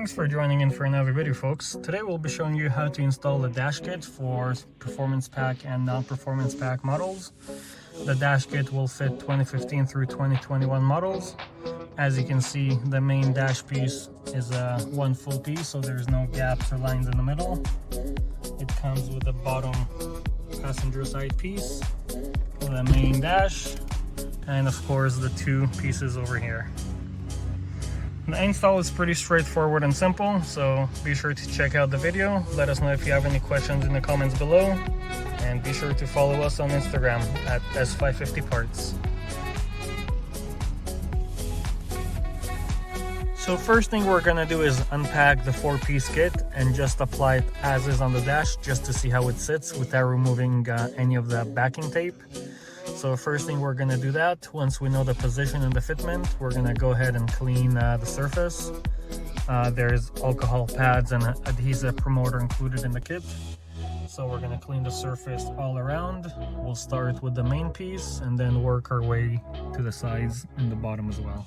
Thanks for joining in for another video, folks. Today we'll be showing you how to install the dash kit for performance pack and non-performance pack models. The dash kit will fit 2015 through 2021 models. As you can see, the main dash piece is one full piece, so there's no gaps or lines in the middle. It comes with the bottom passenger side piece, the main dash, and of course the two pieces over here. The install is pretty straightforward and simple, so be sure to check out the video. Let us know if you have any questions in the comments below, and be sure to follow us on Instagram at S550PARTS. So first thing we're gonna do is unpack the 4-piece kit and just apply it as is on the dash, just to see how it sits without removing any of the backing tape. So first thing we're gonna do that. Once we know the position and the fitment, we're gonna go ahead and clean the surface. There's alcohol pads and adhesive promoter included in the kit. So we're gonna clean the surface all around. We'll start with the main piece and then work our way to the sides and the bottom as well.